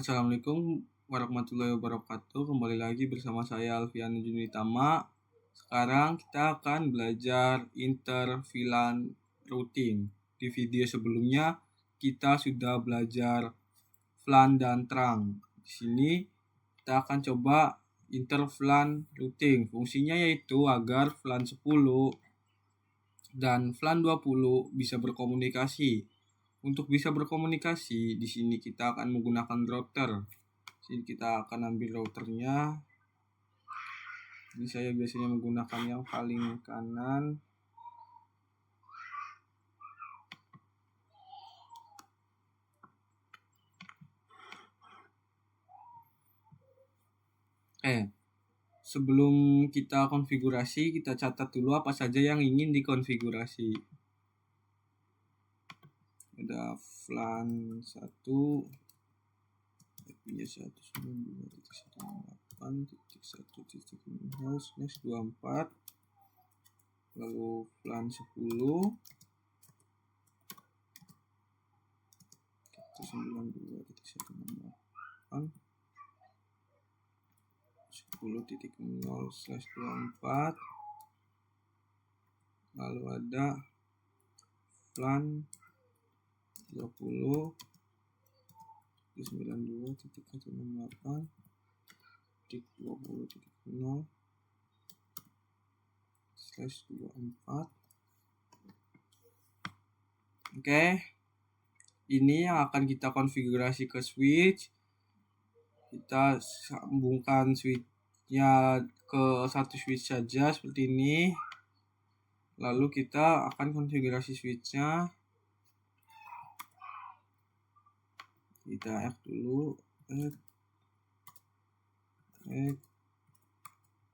Assalamualaikum warahmatullahi wabarakatuh. Kembali lagi bersama saya Alfian Junitama. Sekarang kita akan belajar interVLAN routing. Di video sebelumnya kita sudah belajar VLAN dan terang. Di sini kita akan coba interVLAN routing. Fungsinya yaitu agar VLAN 10 dan VLAN 20 bisa berkomunikasi. Untuk bisa berkomunikasi, di sini kita akan menggunakan router. Jadi kita akan ambil routernya. Ini saya biasanya menggunakan yang paling kanan. Sebelum kita konfigurasi, kita catat dulu apa saja yang ingin dikonfigurasi. Ada VLAN 1, IP-nya 192.168.1.0/24, lalu VLAN 10 192.168 10.0/24, lalu ada VLAN 20 92.168.20.0/24. Oke, ini yang akan kita konfigurasi ke switch. Kita sambungkan switchnya ke satu switch saja seperti ini. Lalu kita akan konfigurasi switchnya. Kita add dulu.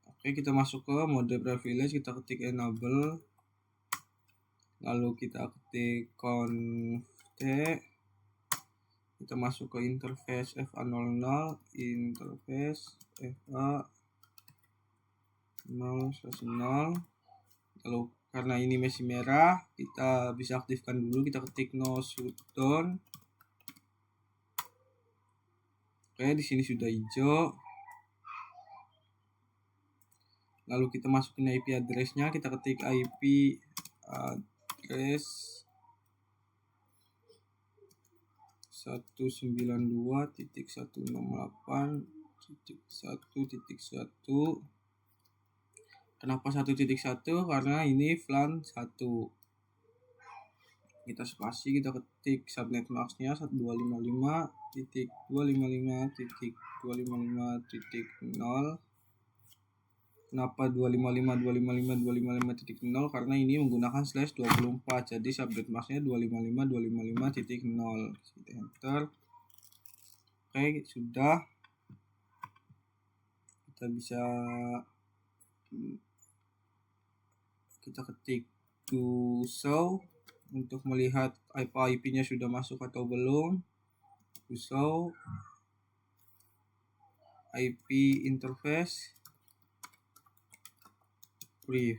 Oke, kita masuk ke mode privilege, kita ketik enable. Lalu kita ketik conft. Kita masuk ke interface FA00, interface FA0/0. Lalu karena ini masih merah, kita bisa aktifkan dulu, kita ketik no shutdown. Oke, di sini sudah hijau. Lalu kita masukin IP address-nya, kita ketik IP address 192.168.1.1. Kenapa 1.1? Karena ini VLAN 1. Kita spasi, kita ketik subnet masknya 125.255.255.0. Kenapa 255.255.255.0? Karena ini menggunakan /24, jadi subnet masknya 255.255.0. Kita enter. Oke, sudah. Kita bisa kita ketik to show untuk melihat IP-nya sudah masuk atau belum. To show IP interface brief.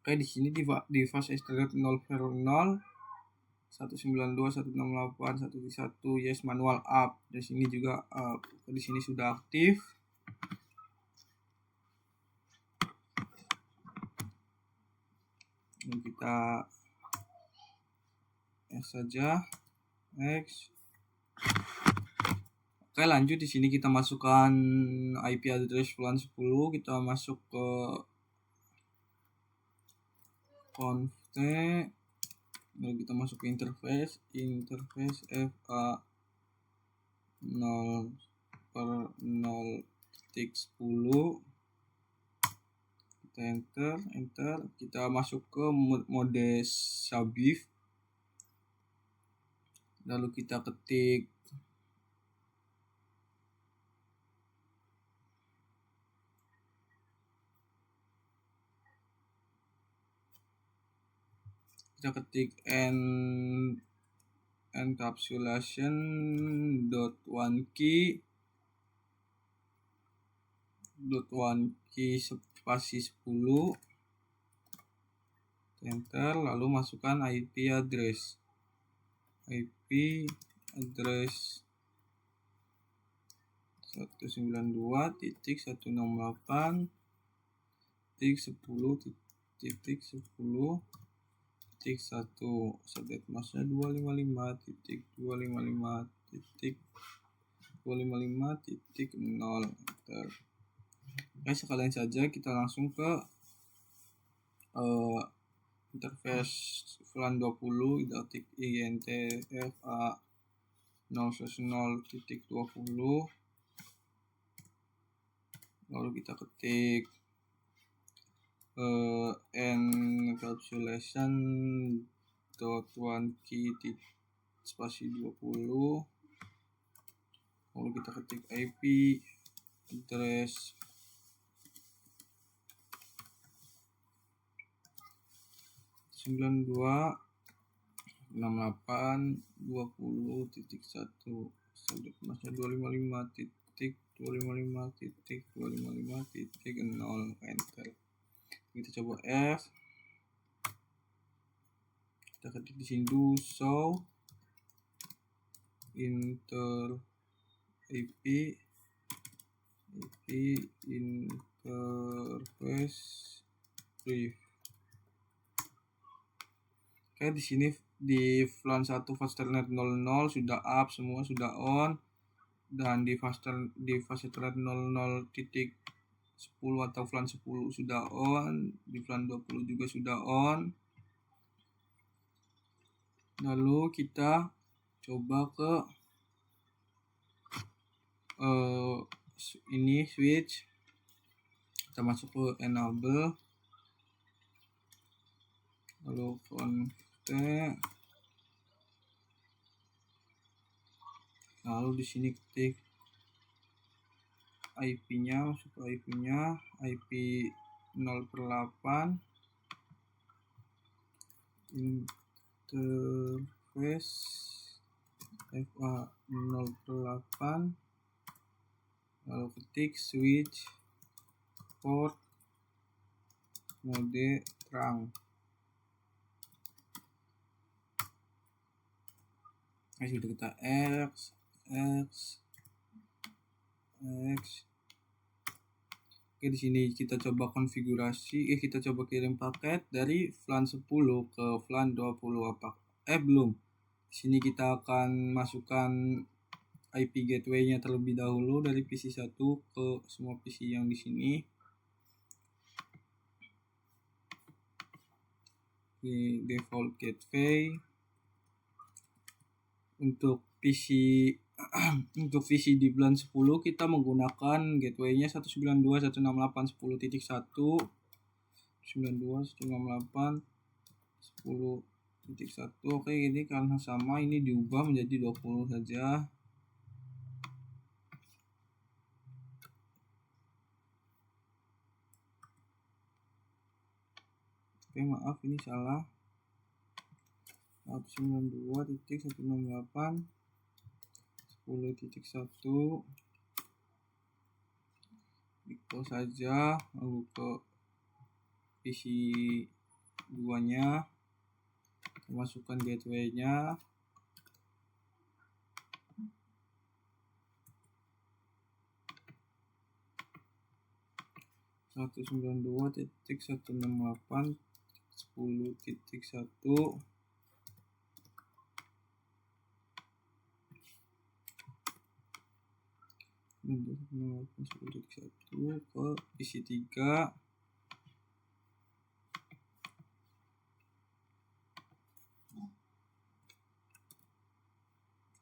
Oke, di sini device extended 0/0 192.168.1.1 yes manual up. Di sini juga di sini sudah aktif. Ini kita saja next. Oke, lanjut. Di sini kita masukkan IP address VLAN 10. Kita masuk ke conft. Lalu kita masuk ke interface FA0/0.10. Kita enter. Kita masuk ke mode SABIF. Lalu kita ketik encapsulation .1 key spasi 10. Enter, lalu masukkan IP address. IP address 192.168.10.10.1 subnet masknya 255.255.255.0. Oke, sekalian saja kita langsung ke interface VLAN 20 .intfa 0/0.20, lalu kita ketik encapsulation .1key spasi 20, lalu kita ketik IP address 92.68.20.1 subnet masknya 255.255.255.0, enter. Kita coba F, kita ketik di sini do show inter IP interface brief. Oke, di sini di VLAN 1 Fasternet 00 sudah up, semua sudah on, dan di Fasternet 00.10 atau VLAN 10 sudah on, di VLAN 20 juga sudah on. Lalu kita coba ke ini switch, kita masuk ke enable, lalu config, lalu di sini ketik IP-nya, masuk ke IP-nya, IP 0/8 interface FA 0/8, lalu ketik switch port mode terang. Sudah kita X. Oke, di sini kita coba konfigurasi, kita coba kirim paket dari VLAN 10 ke VLAN 20 belum. Di sini kita akan masukkan IP gateway-nya terlebih dahulu dari PC 1 ke semua PC yang di sini. Di default gateway. Untuk PC di VLAN 10 kita menggunakan gateway-nya 192.168.10.1, 192.168.10.1. Oke, ini karena sama, ini diubah menjadi 20 saja. Oke, maaf ini salah. 192.168.10.1 di-close saja, lalu ke PC 2 nya masukkan gateway-nya, satu 192.168.10.1 ke PC 3.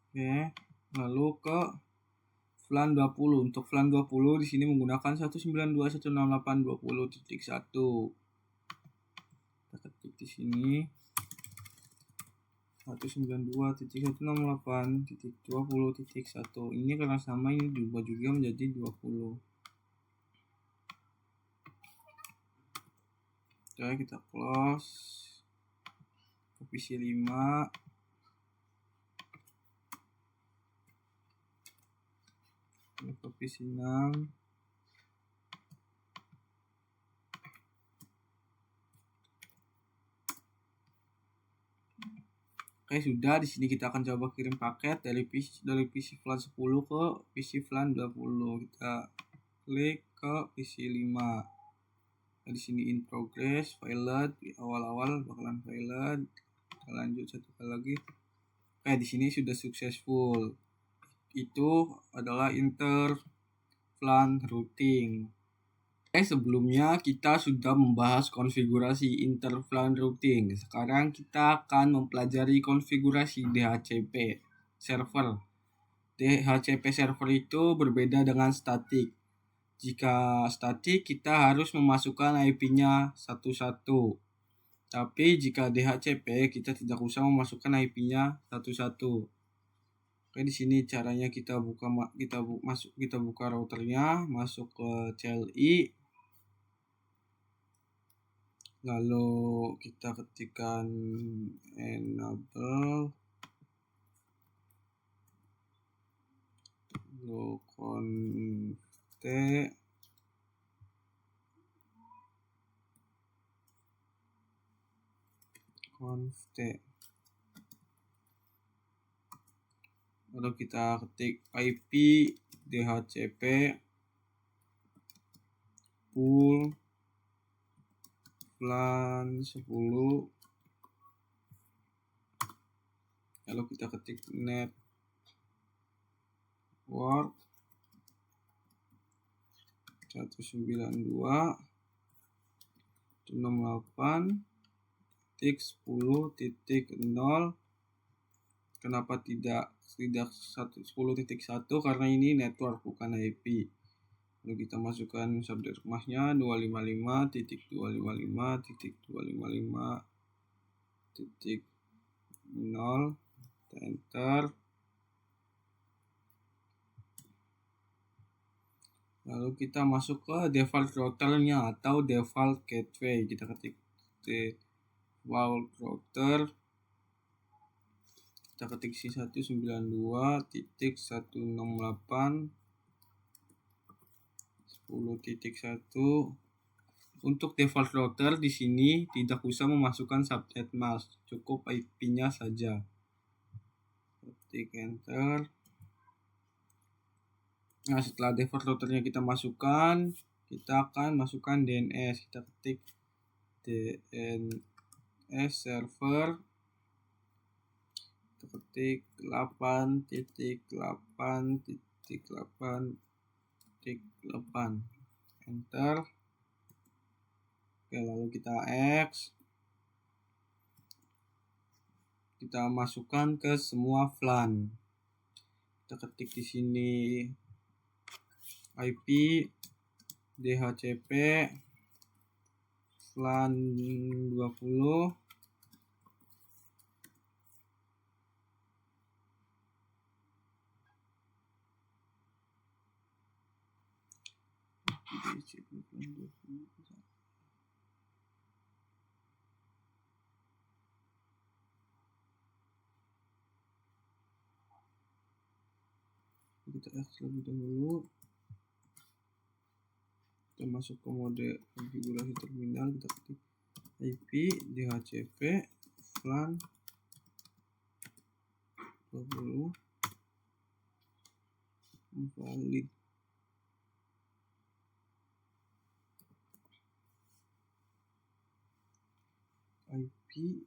Oke, lalu ke VLAN 20. Untuk VLAN 20 di sini menggunakan 192.168.20.1. Kita ketik di sini 192.168.20.1. Ini karena sama, ini diubah juga menjadi 20. Oke, kita close. Ke PC 5. Ke PC 6. Oke, sudah. Di sini kita akan coba kirim paket dari PC VLAN 10 ke PC VLAN 20. Kita klik ke PC 5. Nah, di sini in progress, failed. Di awal-awal bakalan failed. Kita lanjut satu kali lagi. Oke, di sini sudah successful. Itu adalah inter VLAN routing. Sebelumnya kita sudah membahas konfigurasi inter VLAN routing. Sekarang kita akan mempelajari konfigurasi DHCP server. DHCP server itu berbeda dengan statik. Jika statik kita harus memasukkan IP-nya satu-satu. Tapi jika DHCP kita tidak usah memasukkan IP-nya satu-satu. Oke, di sini caranya kita buka routernya, masuk ke CLI. Lalu kita ketikkan enable conft. Lalu kita ketik IP DHCP pool VLAN 10. Lalu kita ketik network 192.168.10.0. Kenapa tidak 10.1? Karena ini network bukan IP. Lalu kita masukkan subnet rumahnya 255.255.255.0. Enter. Lalu kita masuk ke default routernya atau default gateway. Kita ketik default router. Kita ketik C192.168.10.1. Untuk default router di sini tidak usah memasukkan subnet mask, cukup IP-nya saja. Ketik enter. Nah, setelah default routernya kita masukkan, kita akan masukkan DNS. Kita ketik DNS server. Kita ketik 8.8.8.8. Enter. Oke, lalu kita X. Kita masukkan ke semua VLAN. Kita ketik di sini IP DHCP VLAN 20. Kita X lebih dahulu. Kita masuk ke mode konfigurasi terminal. Kita ketik IP DHCP VLAN 20 valid. IP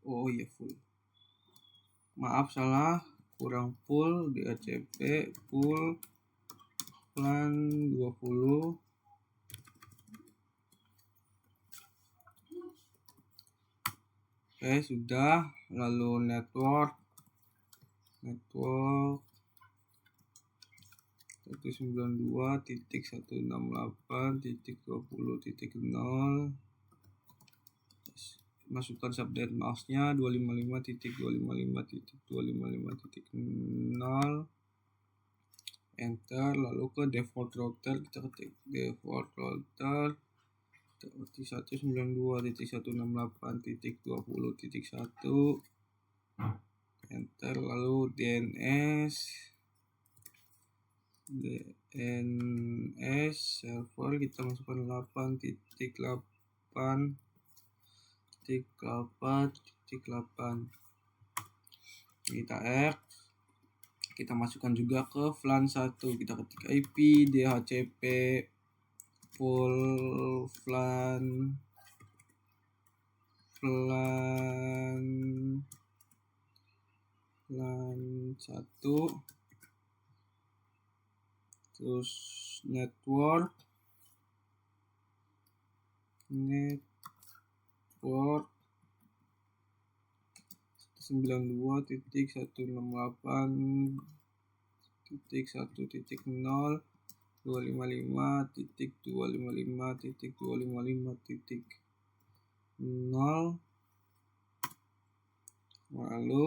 full. Maaf, salah, kurang full. DHCP full VLAN 20. Oke, sudah. Lalu network 192.168.20.0. Masukkan subnet mask-nya 255.255.255.0. Enter. Lalu ke default router, kita ketik default router 192.168.20.1. Enter. Lalu DNS server kita masukkan 8.8.8.8.0. 1.8.8. Kita X, kita masukkan juga ke VLAN 1. Kita ketik IP DHCP full VLAN 1, terus network 92.168.255.255.255.0, lalu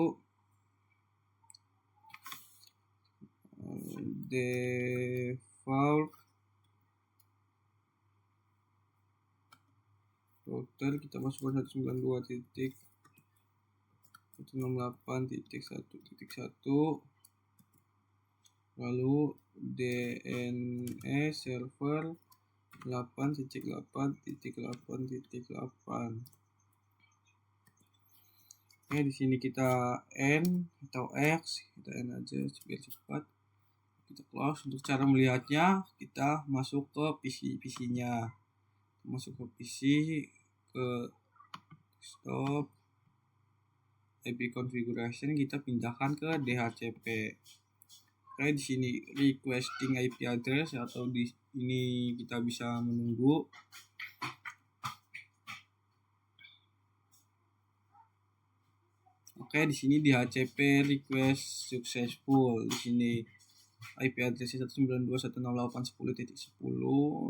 default router kita masukkan 192.168.1.1, lalu DNS server 8.8.8.8. Oke, di sini kita N atau X, kita N aja biar cepat. Kita close. Untuk cara melihatnya, kita masuk ke PC-nya. Masuk ke PC, ke desktop, IP configuration, kita pindahkan ke DHCP. Oke, di sini requesting IP address, atau di ini kita bisa menunggu. Oke, di sini DHCP request successful. Di sini IP address 192.168.10.10,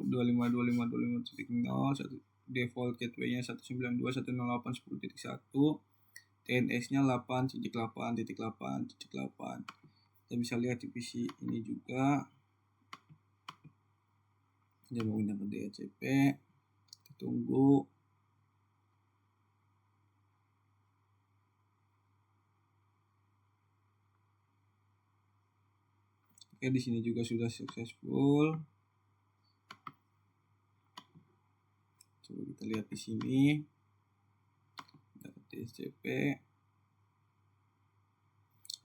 252.55.25.0, default gateway-nya 192.168.10.1, DNS-nya 8.8.8.8. Kita bisa lihat di PC ini juga. Dia mau pindah ke DHCP. Kita tunggu. Oke, di sini juga sudah successful. Coba kita lihat di sini. DHCP.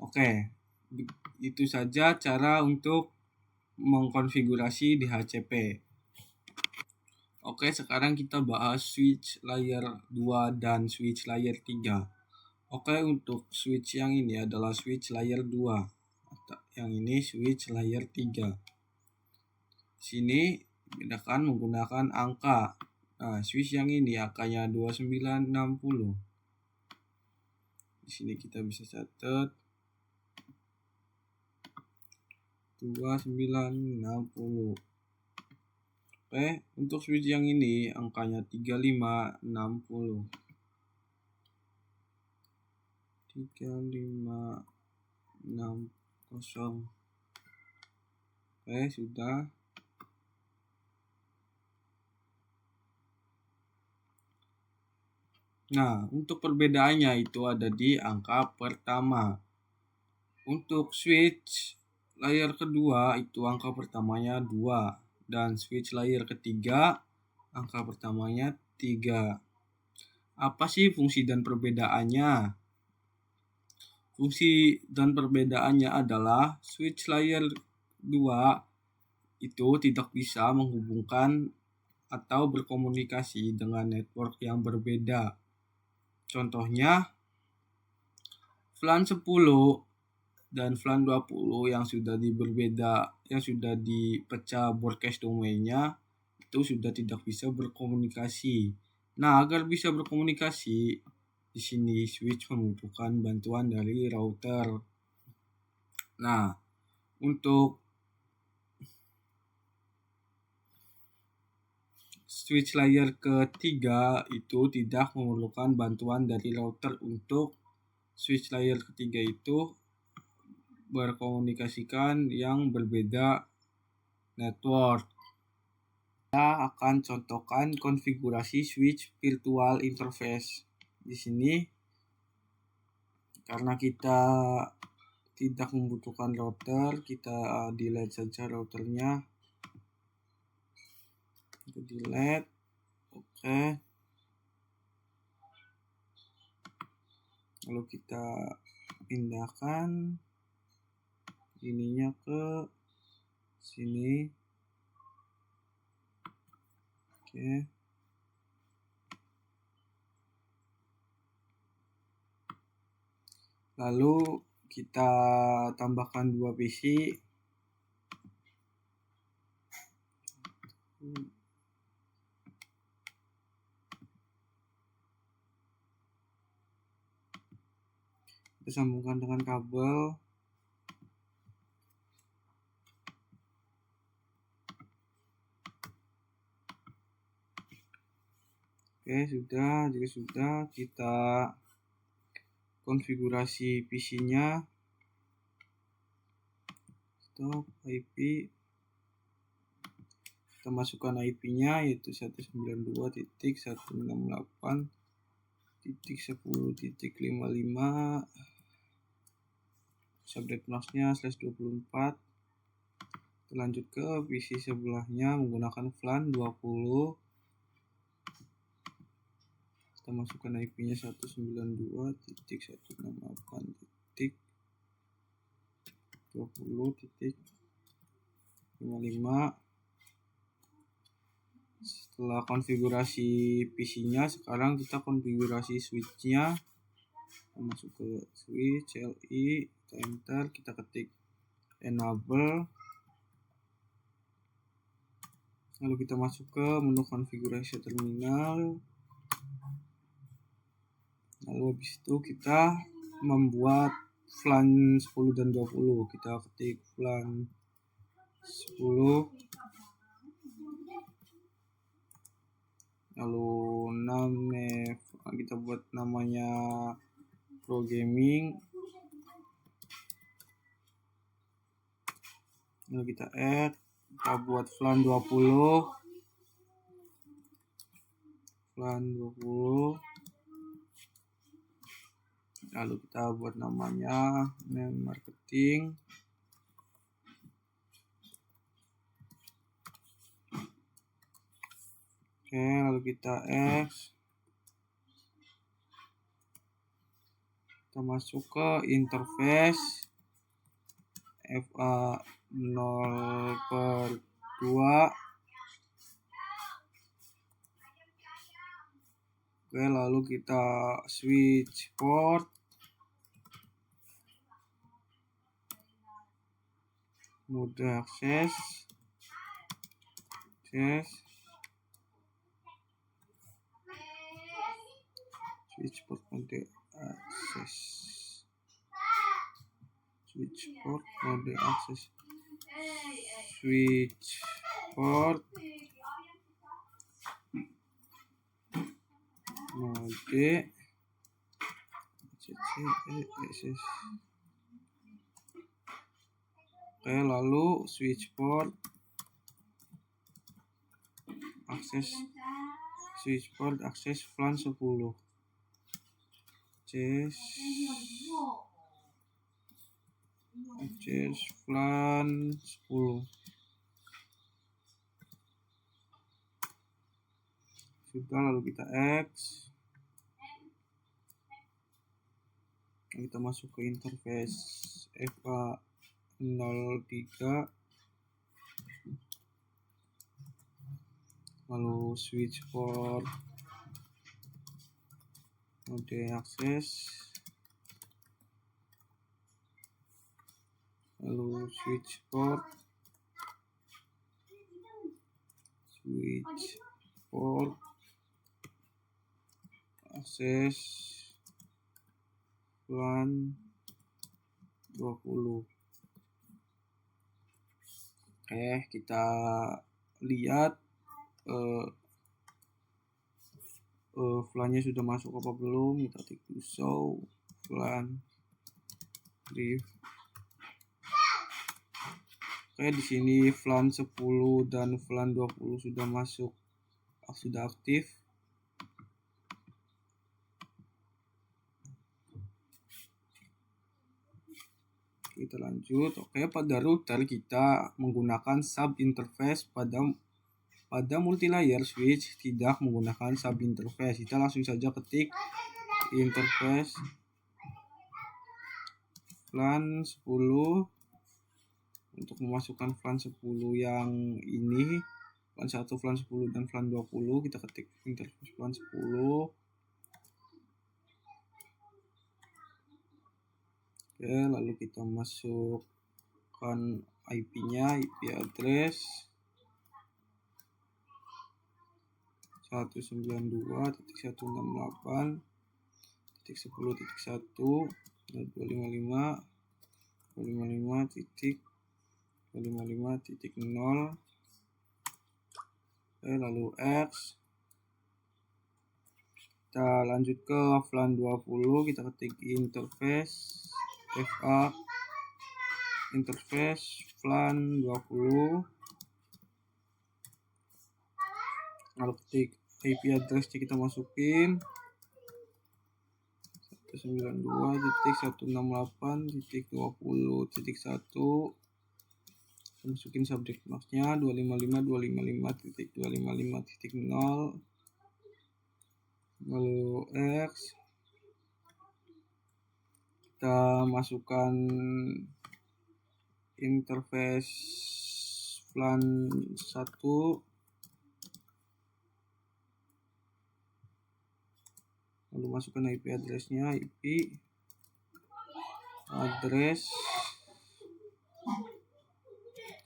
Oke, itu saja cara untuk mengkonfigurasi DHCP. Oke, sekarang kita bahas switch layer 2 dan switch layer 3. Oke, untuk switch yang ini adalah switch layer 2. Yang ini switch layer 3. Sini bedakan menggunakan angka. Nah, switch yang ini angkanya 2960. Di sini kita bisa catat 2960. Oke, untuk switch yang ini angkanya 3560. 3560. Oke, sudah. Nah, untuk perbedaannya itu ada di angka pertama. Untuk switch layer kedua itu angka pertamanya 2, dan switch layer ketiga angka pertamanya 3. Apa sih fungsi dan perbedaannya? Fungsi dan perbedaannya adalah switch layer 2 itu tidak bisa menghubungkan atau berkomunikasi dengan network yang berbeda. Contohnya, VLAN 10 dan VLAN 20 yang sudah dipecah broadcast domainnya itu sudah tidak bisa berkomunikasi. Nah, agar bisa berkomunikasi, di sini switch membutuhkan bantuan dari router. Nah, untuk switch layer ketiga itu tidak memerlukan bantuan dari router. Untuk switch layer ketiga itu berkomunikasikan yang berbeda network. Kita akan contohkan konfigurasi switch virtual interface. Di sini karena kita tidak membutuhkan router, kita delete saja routernya. Kita delete. Oke. Lalu kita pindahkan ininya ke sini. Oke. Lalu kita tambahkan 2 PC. Kita sambungkan dengan kabel. Oke, sudah. Jika sudah, kita konfigurasi PC-nya. Stop IP. Kita masukkan IP-nya yaitu 192.168.10.55. Subnet masnya /24. Kita lanjut ke PC sebelahnya menggunakan VLAN 20. Kita masukkan IP-nya 192.168.20.55. Setelah konfigurasi PC-nya, sekarang kita konfigurasi switch-nya. Kita masuk ke switch LI, kita enter, kita ketik enable. Lalu kita masuk ke menu konfigurasi terminal. Lalu habis itu kita membuat VLAN 10 dan 20. Kita ketik VLAN 10. Lalu kita buat namanya Pro Gaming. Lalu kita add, kita buat VLAN 20. Lalu kita buat namanya name marketing. Oke, lalu kita X. Kita masuk ke interface FA 0/2. Oke, lalu kita switch port. Mode akses. Switch port mode akses. Switch port mode akses. Switch port mode akses. Oke, lalu switch port akses VLAN 10. Akses VLAN 10. Sudah, lalu kita X. Kita masuk ke interface FA 03. Lalu switch port mode akses. Lalu switch port akses VLAN 20. Oke, kita lihat VLAN-nya sudah masuk apa belum. Kita klik show VLAN brief. Oke, di sini VLAN 10 dan VLAN 20 sudah masuk, sudah aktif. Kita lanjut. Oke, pada router kita menggunakan sub interface. Pada multilayer switch tidak menggunakan sub interface. Kita langsung saja ketik interface VLAN 10. Untuk memasukkan VLAN 10 yang ini, VLAN 1, VLAN 10 dan VLAN 20, kita ketik interface VLAN 10. Oke, lalu kita masukkan IP-nya, IP address 192.168.255.255.255.0. Oke, lalu X. Kita lanjut ke VLAN 20, kita ketik interface FA interface VLAN 20, lalu ketik IP address kita masukin 192.168.20.1, masukin subject boxnya 255.255.255.0, lalu X. Kita masukkan interface VLAN 1, lalu masukkan IP address-nya, IP address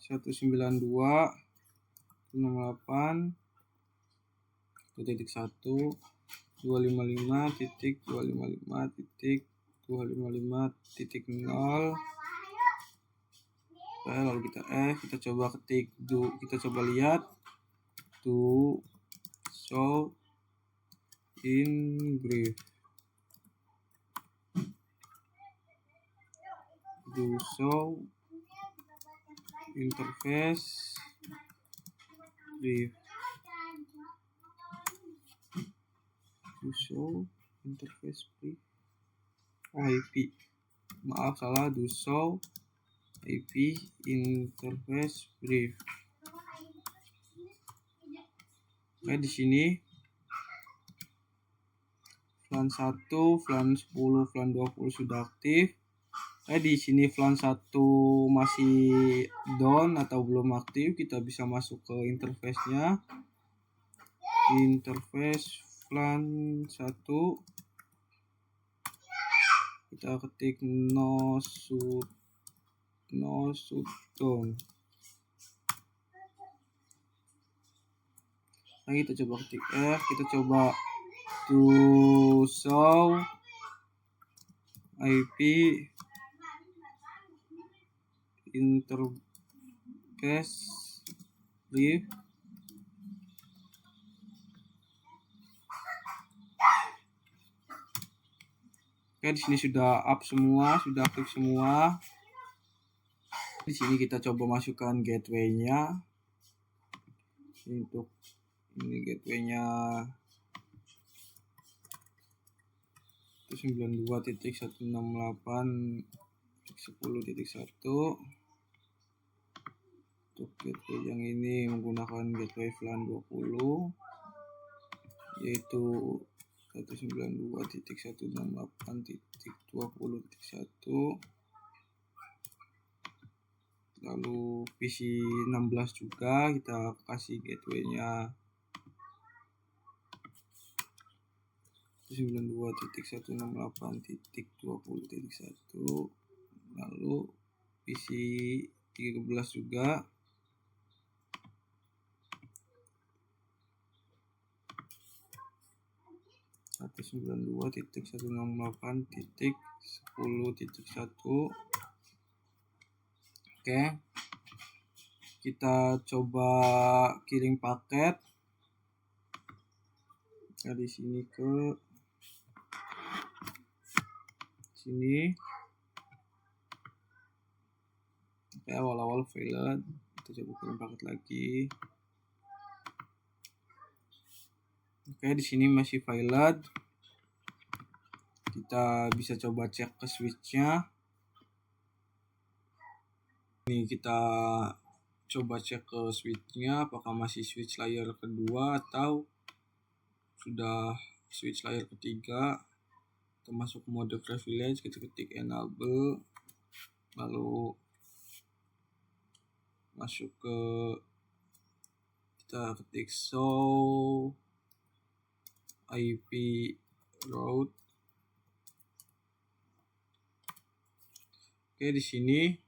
192.168.255.255.255.0. Oke, lalu kita coba ketik kita coba lihat to show in brief, to show interface brief, to show interface brief. IP, maaf salah, to show IP interface brief. Oke, di sini VLAN 1, VLAN 10, VLAN 20 sudah aktif. Di sini VLAN 1 masih down atau belum aktif, kita bisa masuk ke interface-nya. Interface VLAN 1, kita ketik no shutdown. Nah, kita coba ketik kita coba to show IP interface brief. Oke, di sini sudah up semua, sudah aktif semua. Di sini kita coba masukkan gateway-nya. Untuk ini gateway-nya 92.168.10.1. Untuk gateway yang ini menggunakan gateway VLAN 20, yaitu 192.168.20.1. Lalu PC 16 juga kita kasih gateway-nya 92.168.20.1. lalu PC 13 juga. .192.168.10.1. Oke, kita coba kirim paket dari sini ke sini. Oke, awal-awal failed, kita coba kirim paket lagi. Oke, di sini masih failed. Kita bisa coba cek ke switch-nya. Ini kita coba cek ke switch-nya apakah masih switch layer kedua atau sudah switch layer ketiga. Kita masuk mode privilege, kita ketik enable. lalu masuk ke kita ketik show IP route. Oke, di sini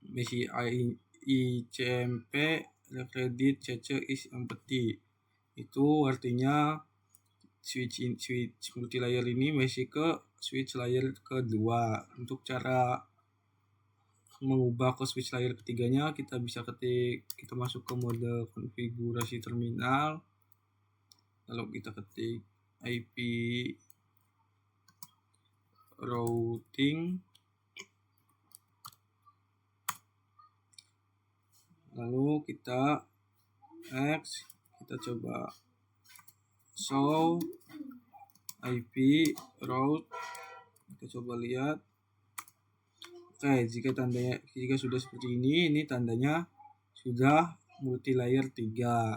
misi ICMP credit CC is empty. Itu artinya switch multilayer ini masih ke switch layer kedua. Untuk cara mengubah ke switch layer ketiganya, kita bisa kita masuk ke mode konfigurasi terminal, lalu kita ketik IP routing, lalu kita X, kita coba show IP route, kita coba lihat. Oke, jika sudah seperti ini tandanya sudah multilayer 3.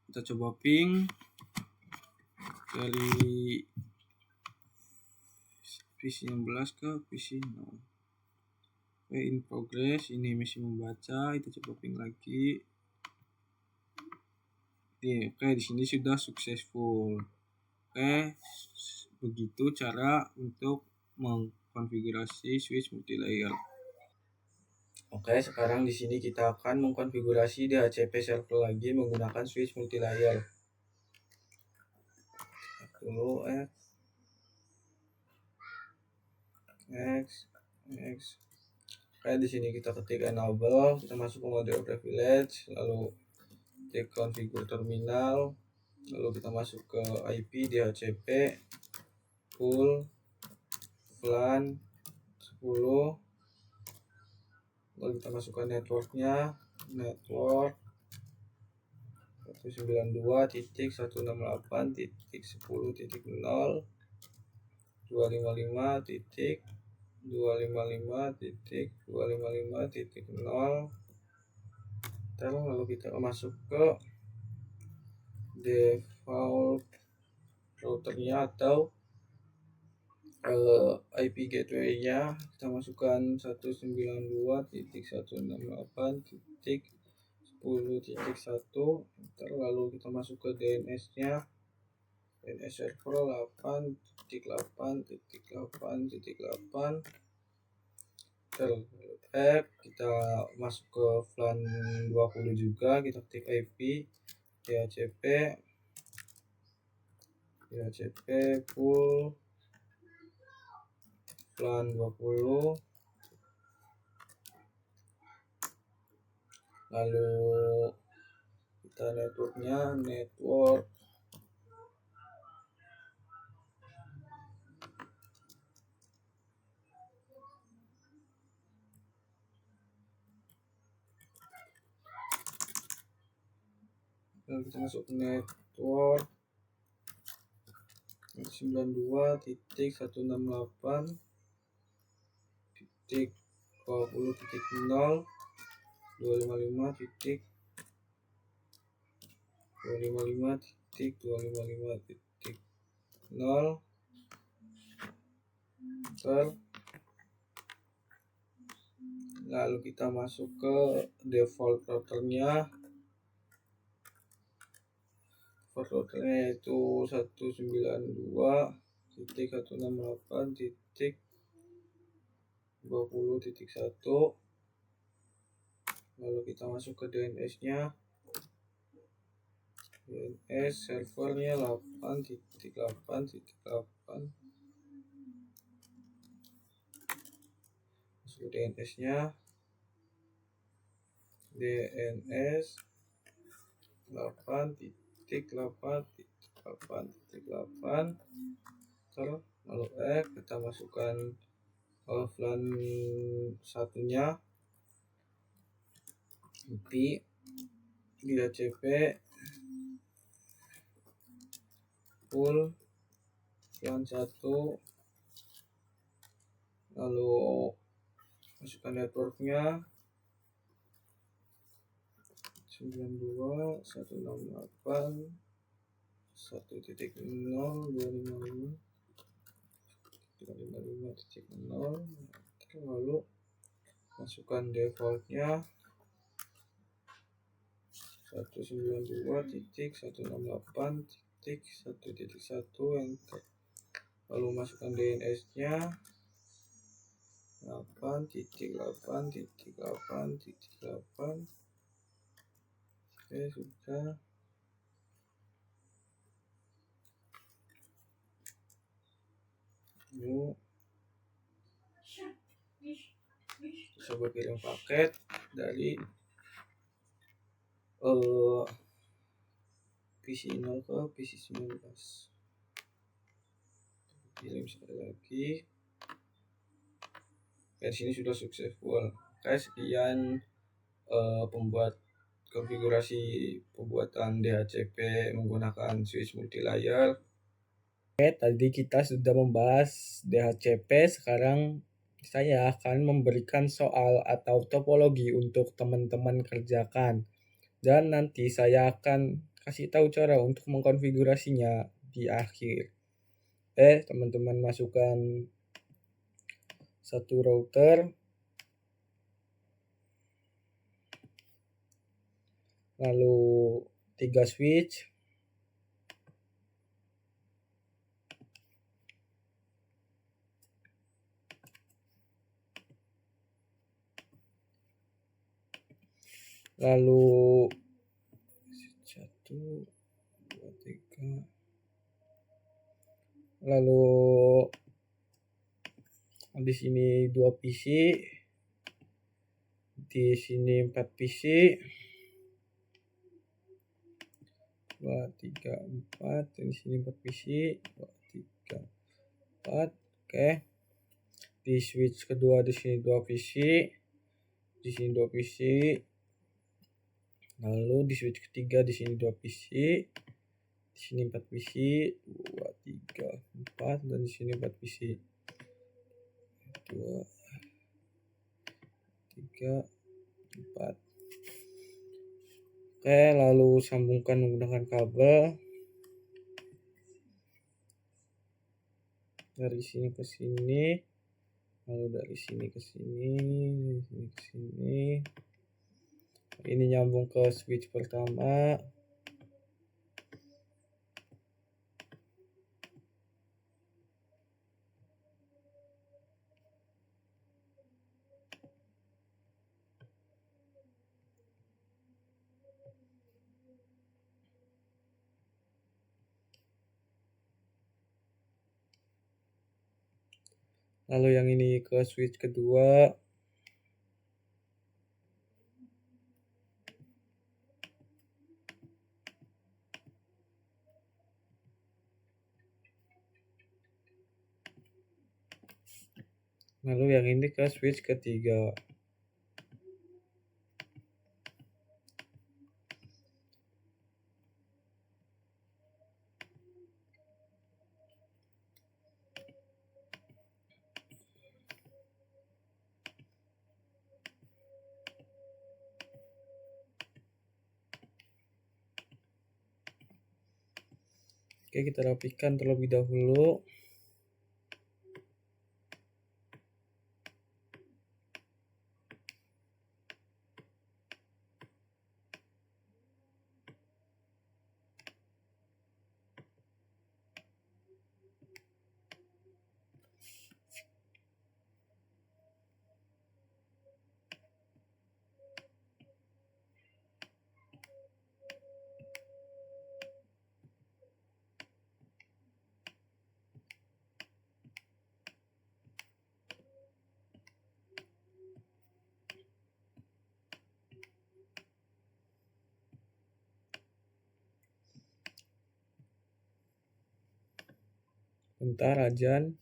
Kita coba ping dari PC16 ke PC0. Oke, in progress, ini masih membaca. Kita coba ping lagi. Oke, di sini sudah successful. Oke, begitu cara untuk mengkonfigurasi switch multilayer. Oke, sekarang di sini kita akan mengkonfigurasi DHCP server lagi menggunakan switch multilayer. Dulu X. Oke, di sini kita ketik enable, kita masuk ke mode privilege, lalu klik configure terminal, lalu kita masuk ke IP DHCP full VLAN 10, lalu kita masukkan networknya, network 192.168.10.0 255.255.255.0. Lalu kita masuk ke default routernya atau IP gateway-nya, kita masukkan 192.168.10.1. Lalu kita masuk ke DNS-nya, DNS server 8.8.8.8. Kita masuk ke VLAN 20 juga, kita ketik IP DHCP full VLAN 20, lalu kita networknya network lalu kita masuk ke network 92.168.20.0 255.255.255.0. Lalu kita masuk ke default routernya. Default routernya yaitu 192.168.20.1. Lalu kita masuk ke DNS-nya. DNS servernya 8.8.8. Masuk ke DNS-nya. DNS 8.8.8.8. Lalu kita masukkan VLAN satunya, IP DHCP full VLAN 1, lalu masukkan networknya 92.168.1.0.255.0. Lalu masukkan defaultnya 192.168.1.1, enter. Lalu masukkan DNS-nya 8.8.8.8. Oke, sudah. Lalu coba kirim paket dari PC 0 ke PC 19. Kirim sekali lagi. Di sini sudah successful. Oke, sekian pembuat konfigurasi pembuatan DHCP menggunakan switch multi layer. Oke, tadi kita sudah membahas DHCP. Sekarang saya akan memberikan soal atau topologi untuk teman-teman kerjakan. Dan nanti saya akan kasih tahu cara untuk mengkonfigurasinya di akhir. Teman-teman masukkan satu router, lalu 3 switch, lalu 1, 2, 3, lalu di sini 2 PC, di sini 4 PC, 2, 3, 4, di sini 4 PC, 2, 3, 4. Oke. Di switch kedua di sini 2 PC, di sini 2 PC. Lalu di switch ketiga di sini 2 PC, di sini 4 PC, 2, 3, 4, dan di sini 4 PC. 2, 3, 4. Oke, lalu sambungkan menggunakan kabel dari sini ke sini, lalu dari sini ke sini, dari sini ke sini. Ini nyambung ke switch pertama. Lalu yang ini ke switch kedua. Lalu yang ini ke switch ketiga. Oke, kita rapikan terlebih dahulu. Bentar, Ajan.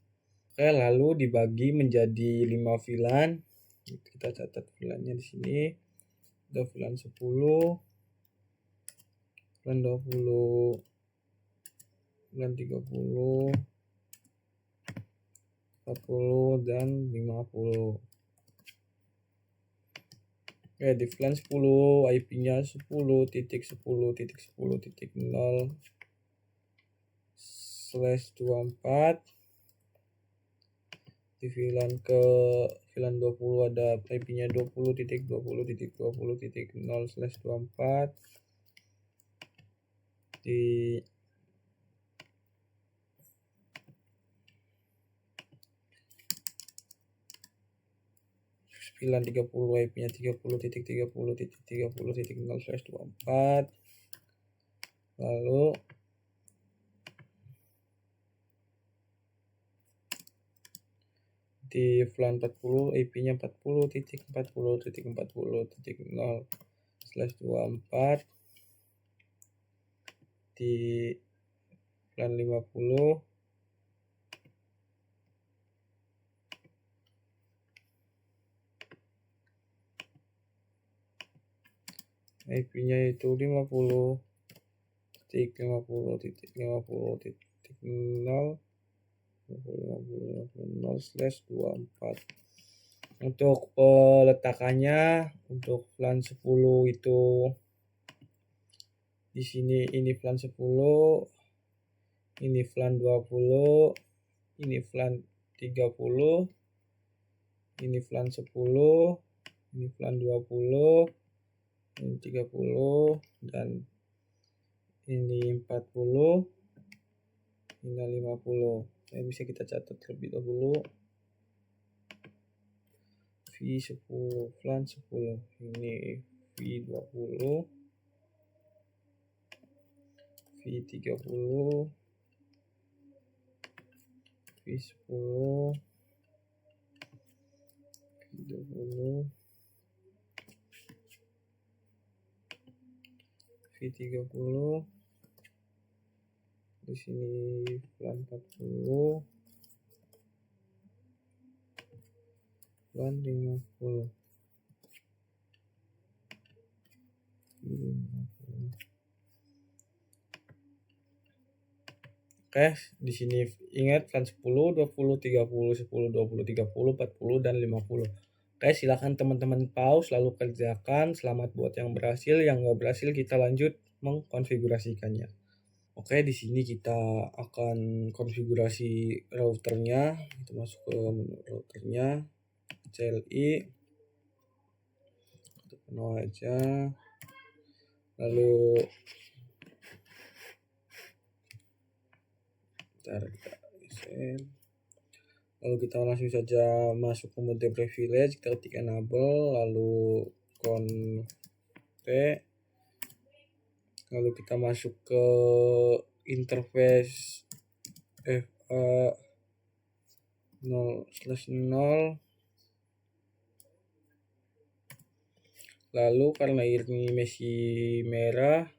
Oke, lalu dibagi menjadi 5 VLAN. Kita catat VLAN-nya di sini. Ada VLAN 10, VLAN 20, VLAN 30, 40, dan 50. Oke, di VLAN 10 IP-nya 10.10.0/24. Di VLAN ke VLAN 20 ada IP-nya 20.20.20.0/24 di VLAN 30 IP-nya 30.30.30.0/24. Lalu di VLAN 40 IP-nya 40.40.40.0/24 di VLAN 50 IP-nya itu 50.50.50.0/24. Untuk peletakannya, untuk VLAN 10 itu di sini, ini VLAN 10, ini VLAN 20, ini VLAN 30, ini VLAN 10, ini VLAN 20, ini 30, dan ini 40, ini 50. Bisa kita catat terlebih dahulu. V10, VLAN 10, ini V20, V30, V10, V20, V30, di sini VLAN 40, VLAN 50. Oke, di sini ingat VLAN 10, 20, 30, 10, 20, 30, 40, dan 50. Oke, silakan teman-teman pause lalu kerjakan. Selamat buat yang berhasil, yang nggak berhasil kita lanjut mengkonfigurasikannya. Oke, di sini kita akan konfigurasi routernya. Kita masuk ke menu routernya, CLI, kita penuh aja. Lalu kita langsung saja masuk ke mode privilege, kita ketik enable, lalu conf, lalu kita masuk ke interface FA 0/0. Lalu karena ini masih merah,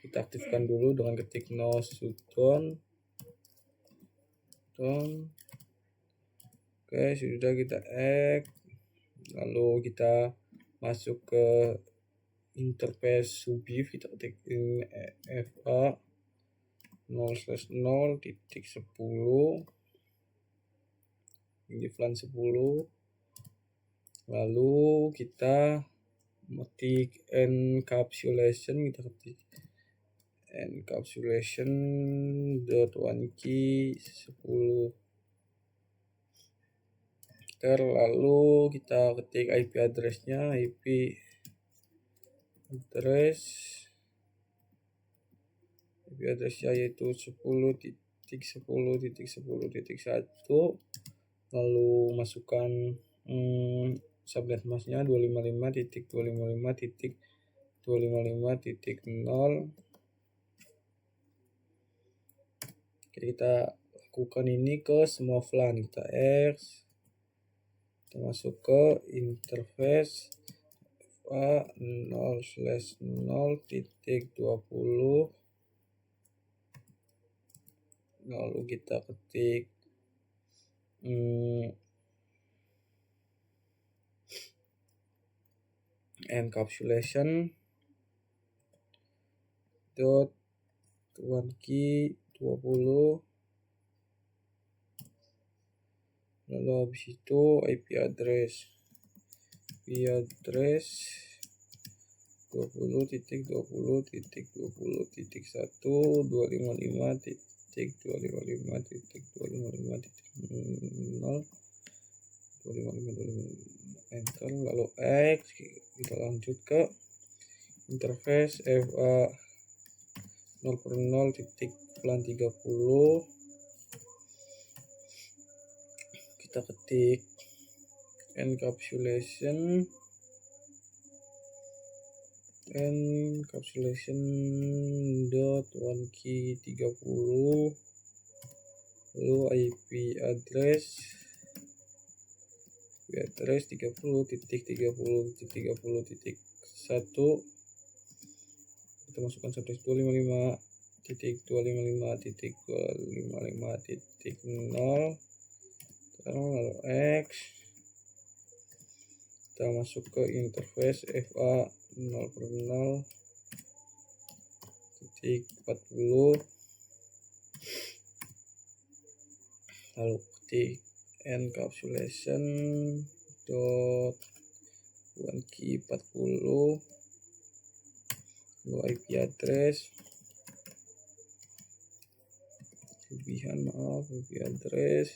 kita aktifkan dulu dengan ketik no shutdown. Oke, sudah kita add. Lalu kita masuk ke interface subif, kita ketik FA 0/0.10, ini VLAN 10. Lalu kita ketik encapsulation, kita ketik encapsulation.1key 10. Lalu kita ketik IP address-nya, IP address-nya yaitu 10.10.10.1. lalu masukkan subnet masknya 255.255.255.0. Oke, kita lakukan ini ke semua VLAN. Kita X, kita masuk ke interface FA 0/0.20, lalu kita ketik encapsulation dot 1key 20, lalu habis itu IP address 20.20.20.1, 255.255.255.0, 255 enter, lalu X. Kita lanjut ke interface FA 0/0 titik plan 30. Kita ketik encapsulation dot one key 30, lalu IP address 30.30.30.1. kita masukkan subnet 255.255.255.0, lalu X. Kita masuk ke interface FA 0/0 titik 40, lalu ketik encapsulation dot one key 40, lalu IP address IP address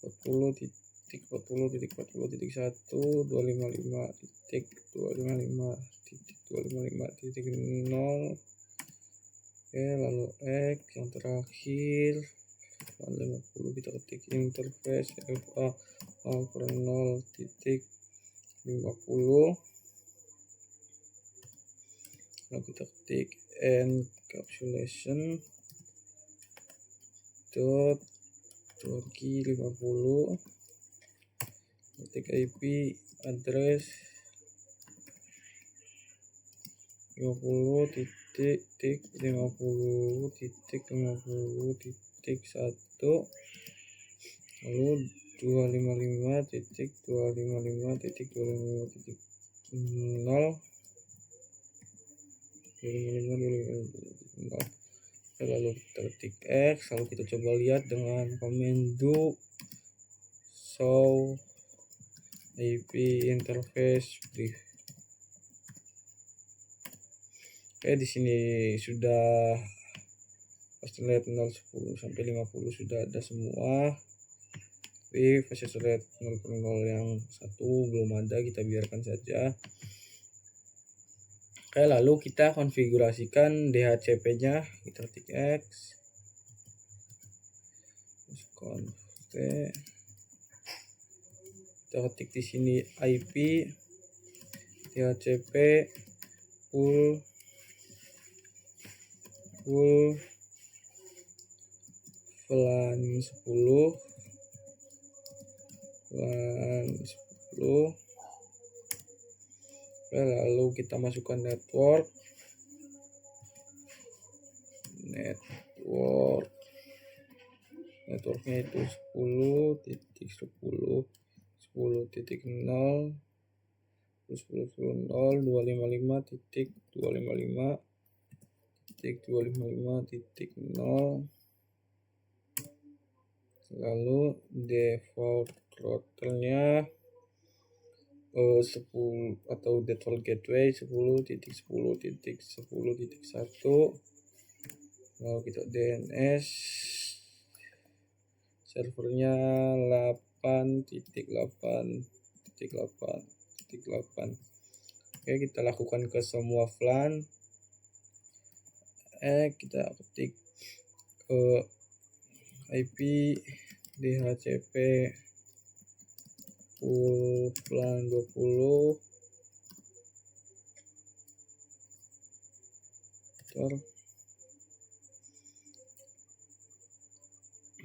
40.40.40.1, 255.255.255.0. Oke, lalu X yang terakhir 50. Kita ketik interface FA 0/0 titik 50, lalu kita ketik encapsulation dot key 50, ketik IP address 50.50.50.1, lalu 255.255.255.0, lalu kita ketik X, lalu kita coba lihat dengan komando show IP interface brief. Oke, di sini sudah fast rate 0, 10 sampai 50 sudah ada semua. Tapi fast rate 0/0 yang satu belum ada, kita biarkan saja. Oke, lalu kita konfigurasikan DHCP-nya. Kita ketik X, kita ketik di sini IP DHCP full VLAN 10 Oke, lalu kita masukkan networknya itu 10.10 10.0 255.255.255.0, lalu default routernya 10 atau default gateway 10.10.10.1, lalu kita DNS servernya 8.8.8.8. Oke, kita lakukan ke semua VLAN. Kita ketik IP DHCP full VLAN 20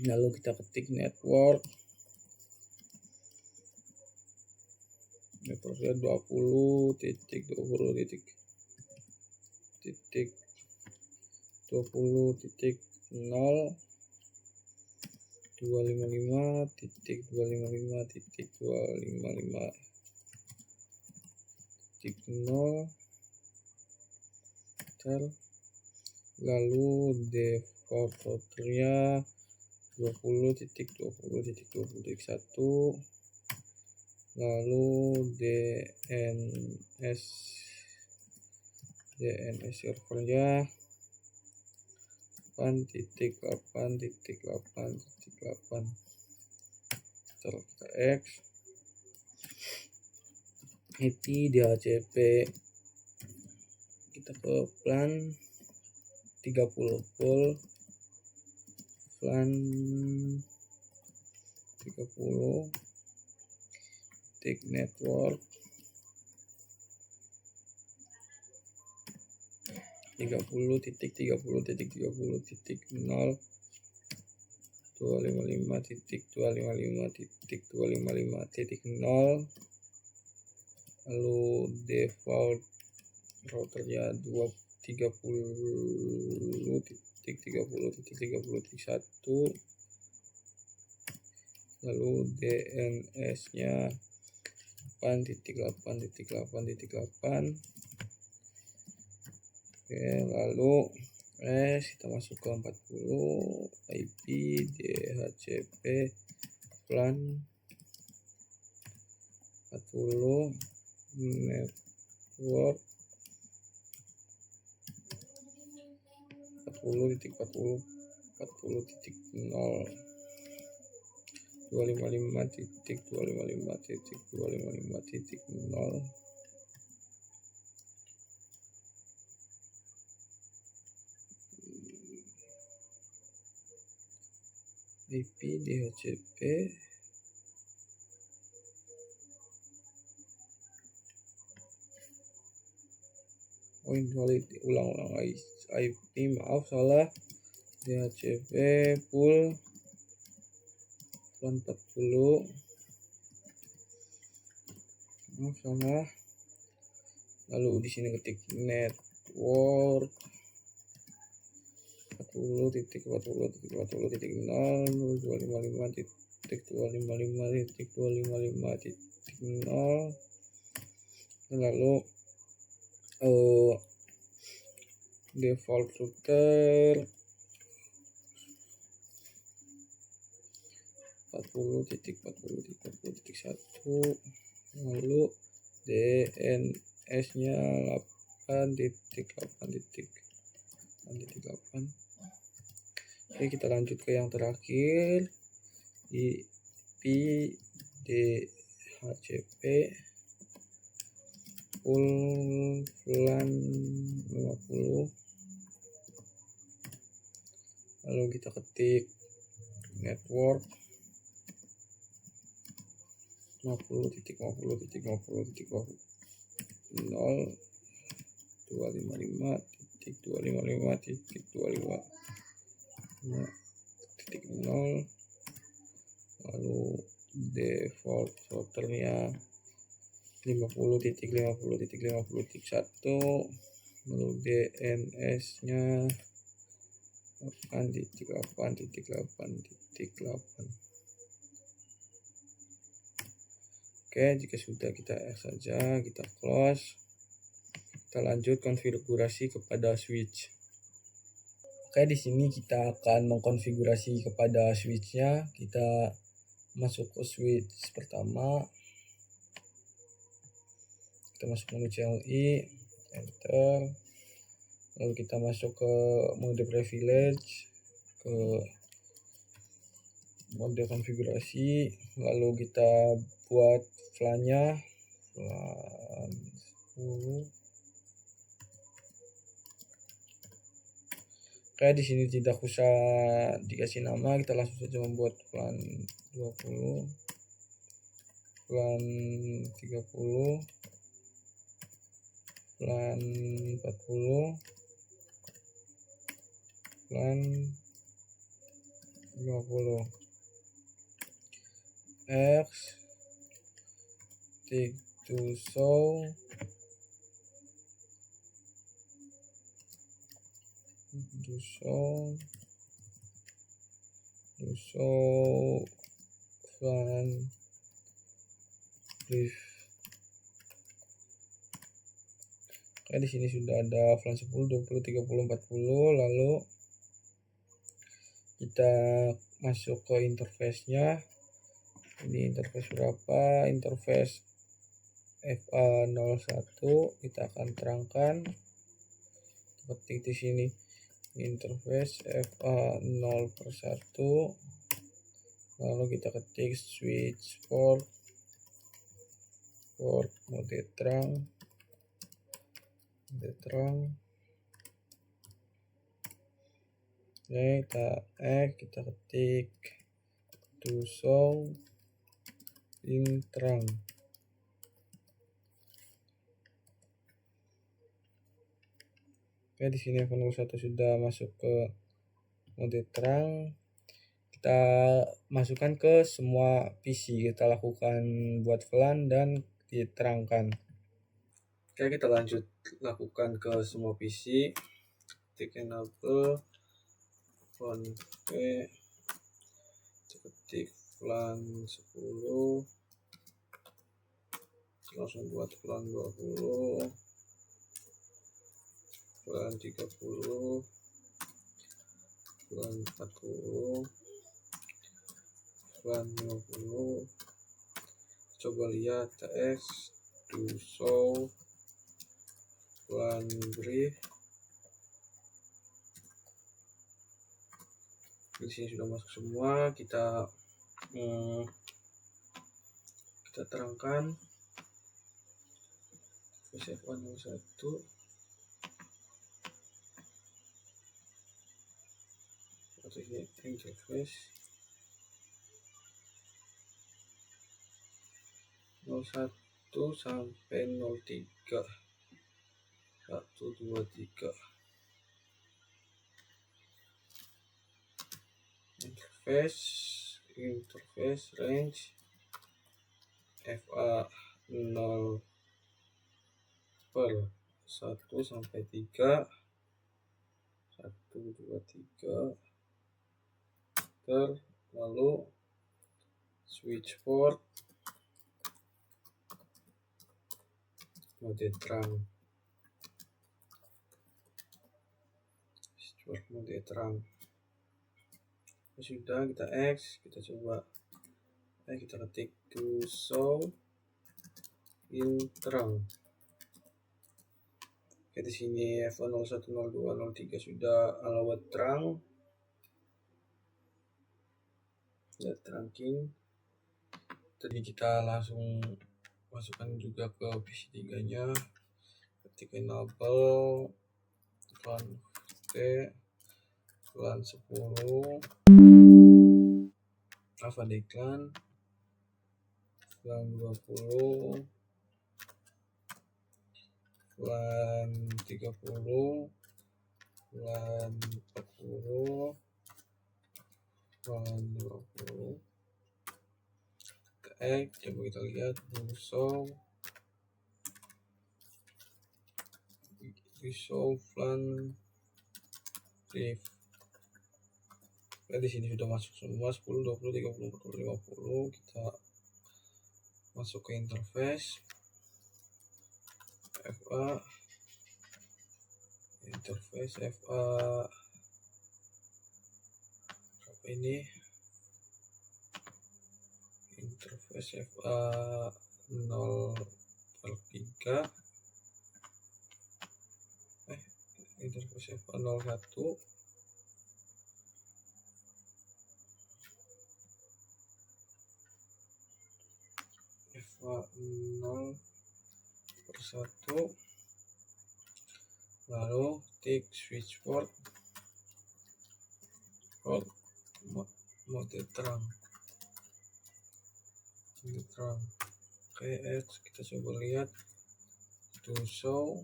lalu kita ketik networknya 20.20.0 255.255.255.0, lalu default routernya 20.20.20.1, lalu DNS servernya 8.8.8.8. router kita X, IP DHCP kita ke plan 30 full, plan 30 titik network 30.30.30.0 255.255.255.0, lalu default routernya 30.30.30.1, lalu DNS nya 8.8.8.8. Oke, lalu kita masuk ke 40 IP DHCP plan 40 network 40.40.40.0 255.255.255.0 IP DHCP ulang IP, maaf salah, DHCP full plan 40, maaf salah, lalu di sini ketik network 40.40.255.255.255.0, lalu default router 40.40.40.1, lalu DNS nya 8.8.8. Oke, kita lanjut ke yang terakhir, IP DHCP full plan 50, lalu kita ketik network 50.50.50.0 255.255.255.0, lalu default routernya 50.50.50.1, lalu DNS nya 8.8.8.8. Oke, jika sudah kita X saja, kita close. Kita lanjut konfigurasi kepada switch. Oke, di sini kita akan mengkonfigurasi kepada switchnya. Kita masuk ke switch pertama. Kita masuk menu CLI, enter. Lalu kita masuk ke mode privilege, ke mode konfigurasi, lalu kita buat VLAN-nya VLAN 10. Oke, di sini tidak usah dikasih nama, kita langsung saja membuat VLAN 20, VLAN 30, VLAN 40, VLAN 50. X tick to show VLAN brief. Oke, di sini sudah ada VLAN 10, 20, 30, 40. Lalu kita masuk ke interface-nya. Ini interface berapa? Interface FA01. Kita akan terangkan. Ketik di sini interface FA0/1. lalu kita ketik switch port mode terang. Oke, kita ketik to show in terang. Oke, di sini F01 sudah masuk ke mode terang. Kita masukkan ke semua PC, kita lakukan buat VLAN dan diterangkan. Oke, kita lanjut lakukan ke semua PC. Ketik enable phone P, ketik VLAN 10, langsung buat VLAN 20, VLAN 30, VLAN 40, VLAN 50. Coba lihat TX to show VLAN brief. Di sini sudah masuk semua. Kita terangkan F01 interface 01 sampai 03 1 2 3. interface range FA0 per 1 sampai 3 1 2 3 lalu switch port mode terang. Sudah, kita X, kita coba kita ketik to show in terang. Oke, di sini F01 02 03 sudah allowed terang. Lihat terangking. Tadi kita langsung masukkan juga ke PC3 nya. Ketik enable VLAN 10, Alpha Declan, VLAN 20, VLAN 30, VLAN 40, VLAN 20. Coba kita lihat show VLAN brief. Di sini sudah masuk semua 10, 20, 30, 40, 50. Kita masuk ke interface FA ini interface FA 0/3 interface FA 01 FA 0/1, lalu tik switch port mode terang. Oke, kita coba lihat to show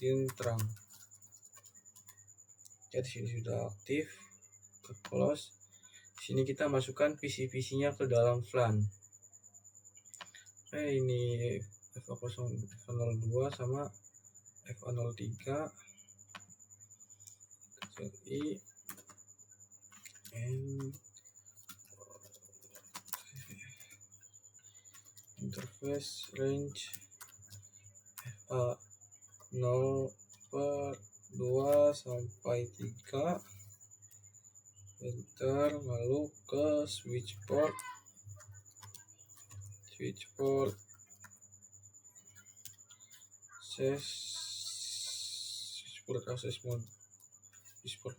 in terang. Jadi sini sudah aktif. Kita close. Sini kita masukkan PC-PC-nya ke dalam VLAN. Ini FA02 sama FA03. Interface range FA0 per 2 sampai 3. Enter, lalu ke switch port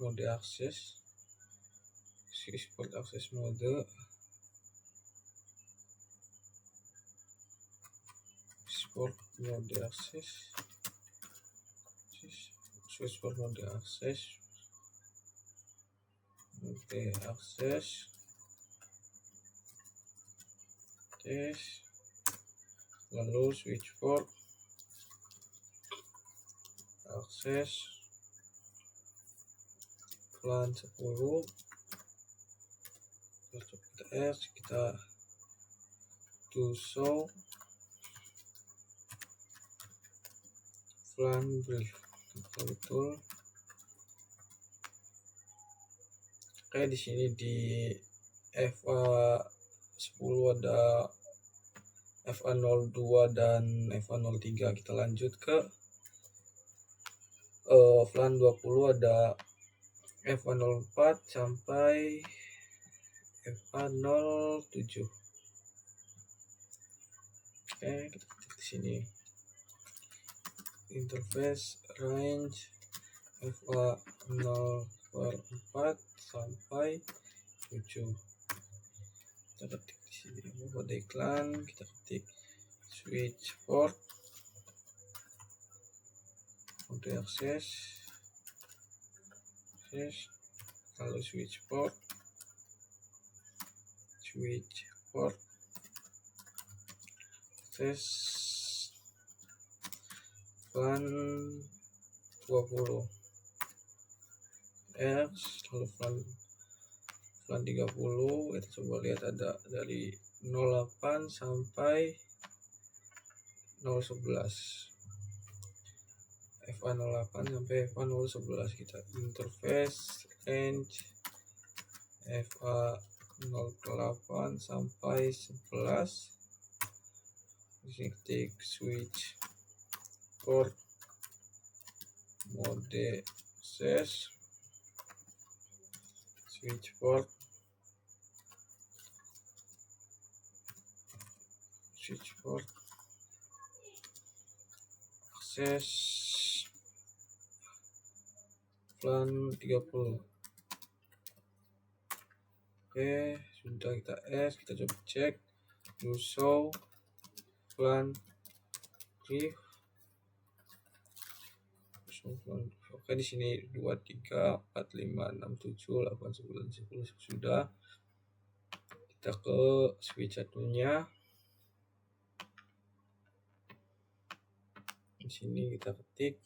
mode akses switchport access mode, switchport mode access, switchport mode access, tes, lalu switchport akses VLAN 10, kita do show VLAN brief, betul. Oke, di sini di FA10 ada FA02 dan FA03. Kita lanjut ke VLAN 20, ada FA04 sampai FA07. Oke, kita ketik di sini interface range FA04 sampai 7. Kita ketik di sini mode iklan, kita ketik switch port mode akses, lalu switch port akses VLAN 20 X, lalu VLAN 30. Kita coba lihat ada dari 08 sampai 011, FA08 sampai FA011. Kita interface range FA08 sampai 11. Ketik switch port mode access, switch port akses VLAN 30. Oke, sudah kita kita coba cek do show VLAN brief. Oke, di sini 2, 3, 4, 5, 6, 7, 8, 9, 10 sudah. Kita ke switch satunya. Di sini kita ketik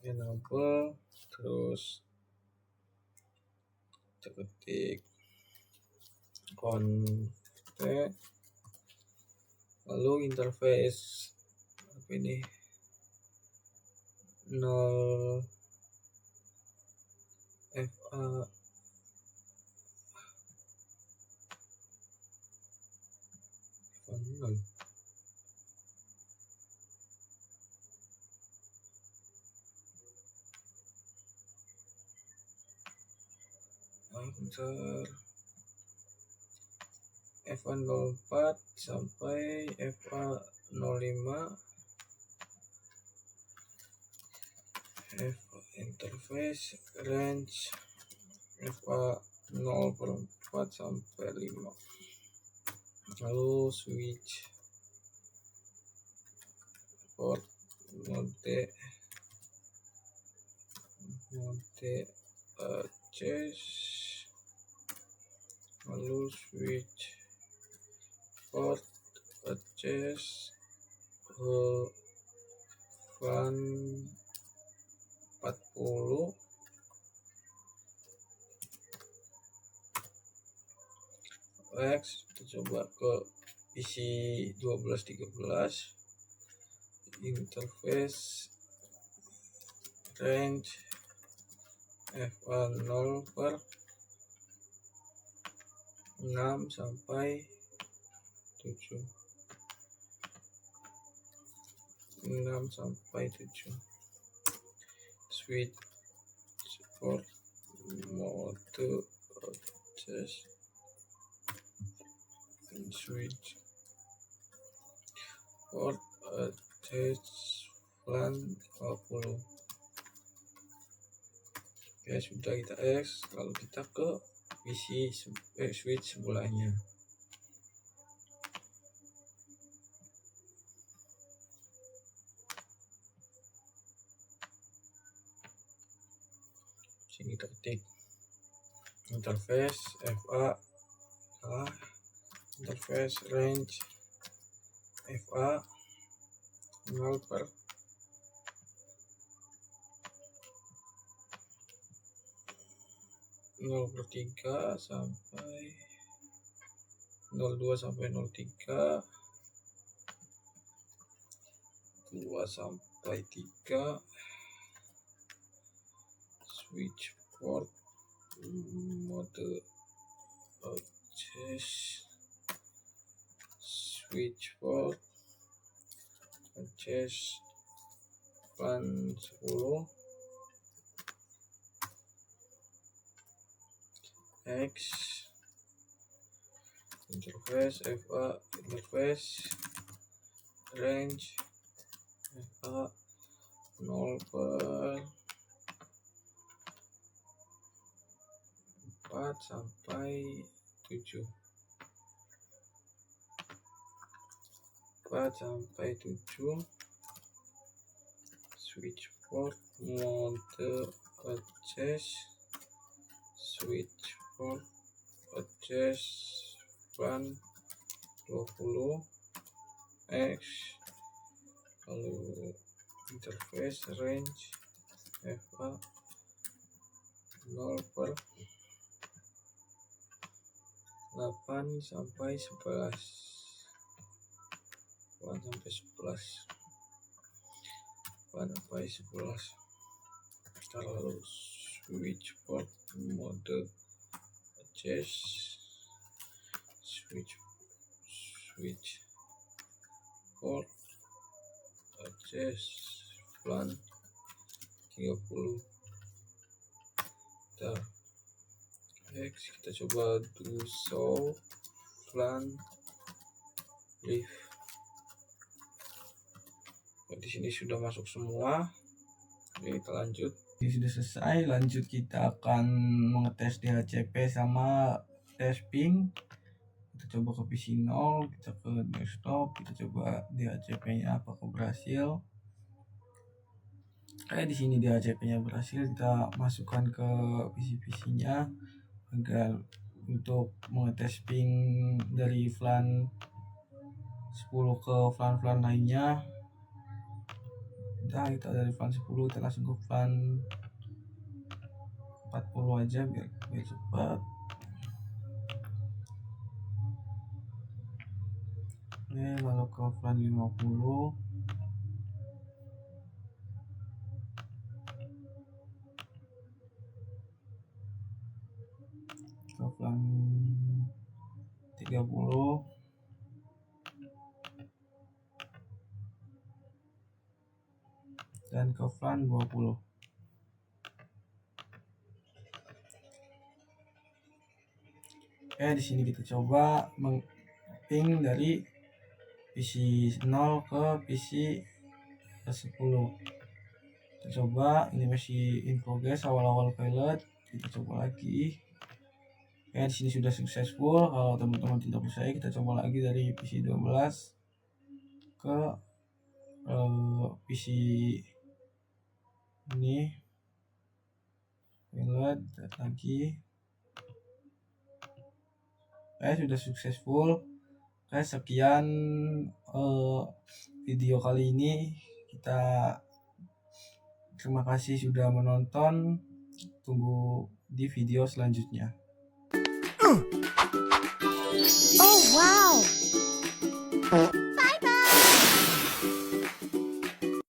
enable, terus kita ketik config, lalu interface apa ini 0 FA FA04 sampai FA05, interface range FA04 sampai 5, lalu switch port mode access, lalu switch port access VLAN 40. Next, kita coba ke isi 12-13, interface range FA0 per 6 sampai 7, 6 sampai 7. Switch port mode access, switch port access VLAN 50. Oke, sudah kita X, lalu kita ke PC switch sebelahnya. Sini kita ketik interface FA, interface range FA 0/3 sampai 02 sampai 03, 2 sampai 3, switch port mode adjust, switch port adjust plan 10, X, interface FA, interface range FA 0/4 sampai 7, 4 sampai 7, switch port mode adjust, switch port adjust plan 20, X, lalu interface range FA 0/8 sampai 11, 8 sampai 11, 8 sampai 11. Lalu switch port mode adjust, switch port adjust plan 30. X, kita coba do show plan leave. Di sini sudah masuk semua. Oke, kita lanjut. Ini sudah selesai. Lanjut kita akan mengetes DHCP sama tes ping. Kita coba ke PC 0, kita ke desktop, kita coba DHCP-nya apakah berhasil. Kayak di sini DHCP-nya berhasil, kita masukkan ke PC-nya agar untuk mengetes ping dari VLAN 10 ke VLAN lainnya. Nah, kita dari VLAN 10 kita langsung ke VLAN 40 aja biar cepat. Oke, lalu ke VLAN 50. Ke VLAN 30. Dan ke VLAN 20. Oke, di sini kita coba ping dari PC 0 ke PC 10. Kita coba, ini masih in progress, awal-awal pilot. Kita coba lagi. Oke, di sini sudah successful. Kalau teman-teman tidak percaya, kita coba lagi dari PC 12 ke PC ini. Pilot lagi. Oke, sudah successful. Oke, sekian video kali ini. Terima kasih sudah menonton. Tunggu di video selanjutnya. Oh wow.